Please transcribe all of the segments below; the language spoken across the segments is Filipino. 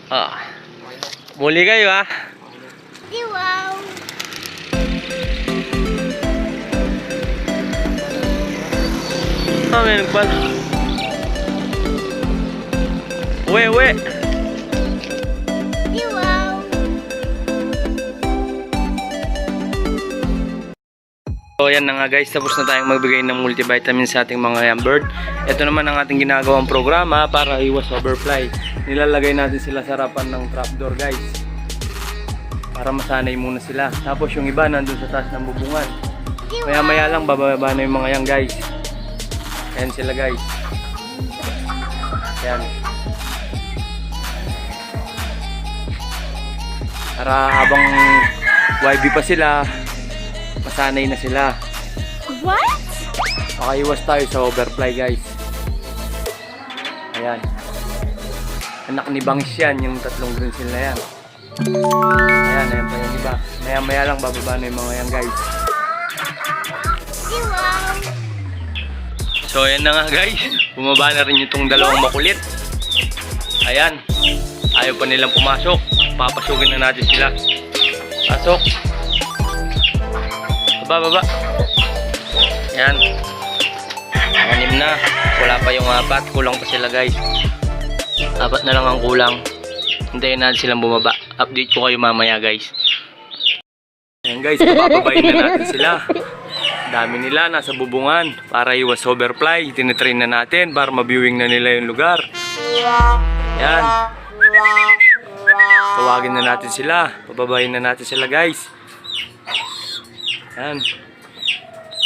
Ah, muli kayo ha. Wow. Ah, may nagpal. Uwe, uwe. Wow. So yan na nga guys, tapos na tayong magbigay ng multivitamin sa ating mga bird. Ito naman ang ating ginagawang programa para iwas overfly. Nilalagay natin sila sa harapan ng trapdoor guys, para masanay muna sila. Tapos yung iba nandun sa taas ng bubungan. Maya maya lang bababa na yung mga yan guys. Ayan sila guys. Ayan. Para habang YB pa sila, masanay na sila. What? Makaiwas tayo sa overfly guys. Ayan. Anak ni Bangs yan, yung tatlong grinsil na yan. Ayan, ayan pa yung iba. Maya maya lang bababa na yung mga yan guys. Wow. So ayan na nga guys, bumaba na rin itong dalawang makulit. Ayan, ayaw pa nilang pumasok. Papasukin na natin sila. Pasok. Baba, baba. Ayan. Anim na. Wala pa yung 4. Kulang pa sila guys. 4 na lang ang kulang. Hintayin natin silang bumaba. Update ko kayo mamaya guys. Ayan guys, papababayin na natin sila. Dami nila nasa bubungan. Para iwas overfly, tinitrain na natin para mabiewing na nila yung lugar. Ayan. Tawagin na natin sila. Pababayin na natin sila guys. Ayan.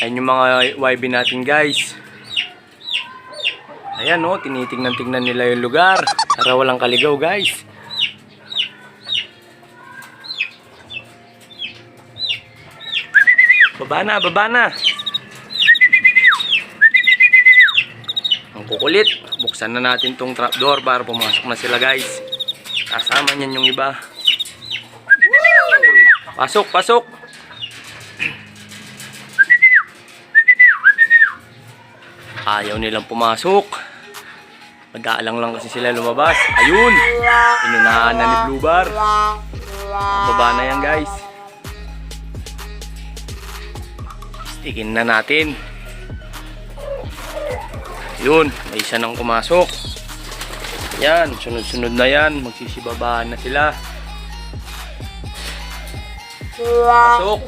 Ayan yung mga YB natin guys. Ayan o, tinitingnan-tingnan nila yung lugar para walang kaligaw guys. Baba na, baba na. Ang kukulit. Buksan na natin tong trapdoor para pumasok na sila guys. Kasama niyan yung iba. Pasok, pasok. Ayaw nilang pumasok. Madaalang lang kasi sila lumabas. Ayun. Inunahan na ni Blue Bar. Baba na yan guys. Stickin na natin. Yun. May isa nang pumasok. Yan. Sunod-sunod na yan. Magsisibabaan na sila. Pasok.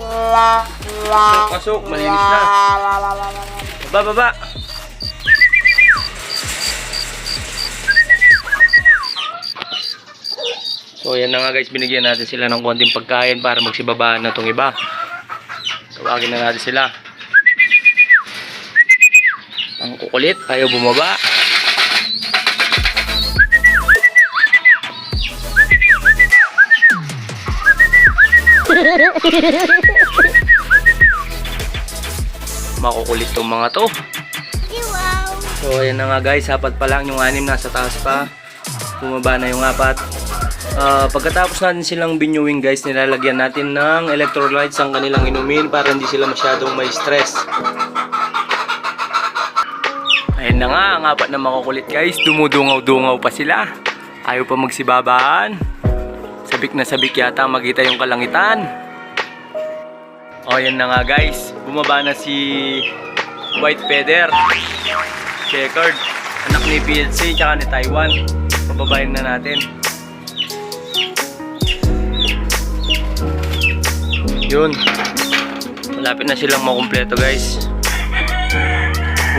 Pasok, pasok. Malinis na. Baba, baba. So yan na nga guys, binigyan natin sila ng konting pagkain para magsibabaan na itong iba. Tawagin na natin sila. Ang kukulit, ayaw bumaba. Makukulit tong mga to. Wow. So ayan na nga guys, 4 pa lang, yung 6 nasa taas pa. Bumaba na yung 4. Pagkatapos natin silang binyuwing guys, nilalagyan natin ng electrolytes ang kanilang inumin para hindi sila masyadong may stress. Ayan na nga, ang 4 na makukulit guys, dumudungaw-dungaw pa sila. Ayaw pa magsibabaan. Sabik na sabik yata magita yung kalangitan. O ayan na nga guys, bumaba na si White Feather, Checkered, anak ni PLC tsaka ni Taiwan. Pababayin na natin. Yun, malapit na silang makumpleto guys.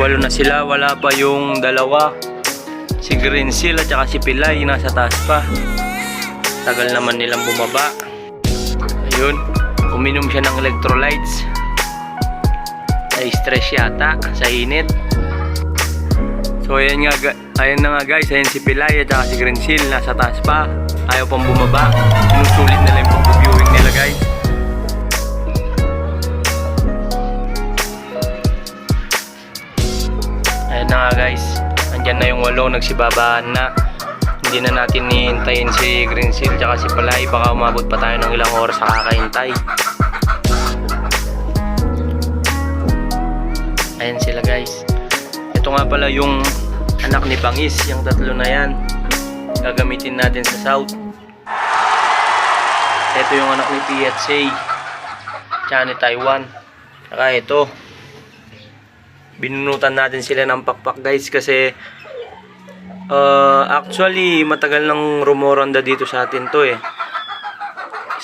8 na sila, wala pa yung 2. Si Greensill at saka si Pilay nasa taas pa. Tagal naman nilang bumaba. Ayun, uminom siya ng electrolytes. Na-stress yata sa init. So ayan na nga guys, ayan si Pilay at saka si Greensill nasa taas pa. Ayaw pang bumaba. Sinusulit nila yung pag-viewing nila guys. Ayan na nga guys, andyan na yung 8, nagsibabaan na. Hindi na natin hihintayin si Greensill tsaka si Pilay, baka umabot pa tayo ng ilang oras sa kakahintay. Ayan sila guys. Ito nga pala yung anak ni Bangis, yung 3 na yan. gagamitin natin sa South. Ito yung anak ni PHA, tsaka ni Taiwan. Saka ito, binunutan natin sila ng pakpak guys kasi actually matagal nang rumoronda dito sa atin to eh.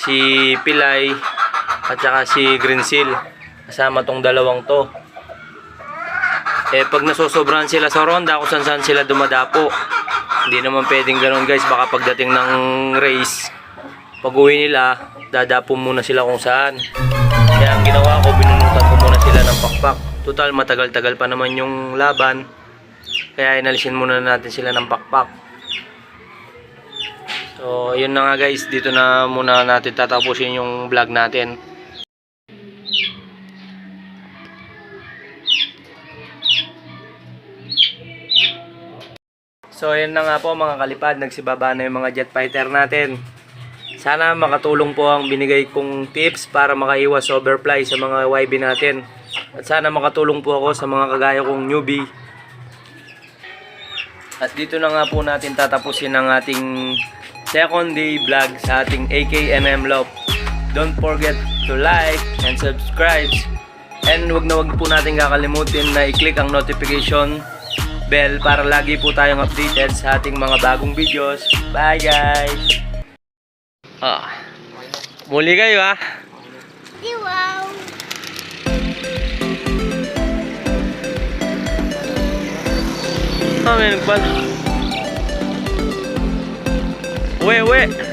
Si Pilay at saka si Green Seal, kasama tong dalawang to. Eh pag nasosobrahan sila sa ronda kung saan sila dumadapo. Hindi naman pwedeng ganoon guys, baka pagdating ng race, pag uwi nila, dadapo muna sila kung saan. Kaya ang ginawa ko, binunutan ko muna sila ng pakpak. Total matagal-tagal pa naman yung laban, kaya inalisin muna natin sila ng pakpak. So yun na nga guys, dito na muna natin tatapusin yung vlog natin. So yun na nga po mga kalipad, nagsibaba na yung mga jet fighter natin. Sana makatulong po ang binigay kong tips para makaiwas overfly sa mga YB natin. At sana makatulong po ako sa mga kagaya kong newbie. At dito na nga po natin tatapusin ang ating second day vlog sa ating AKMM Loft. Don't forget to like and subscribe. And wag na wag po natin kakalimutin na i-click ang notification bell para lagi po tayong updated sa ating mga bagong videos. Bye guys! Muli kayo ha! Wow. May nagpal. Uwe!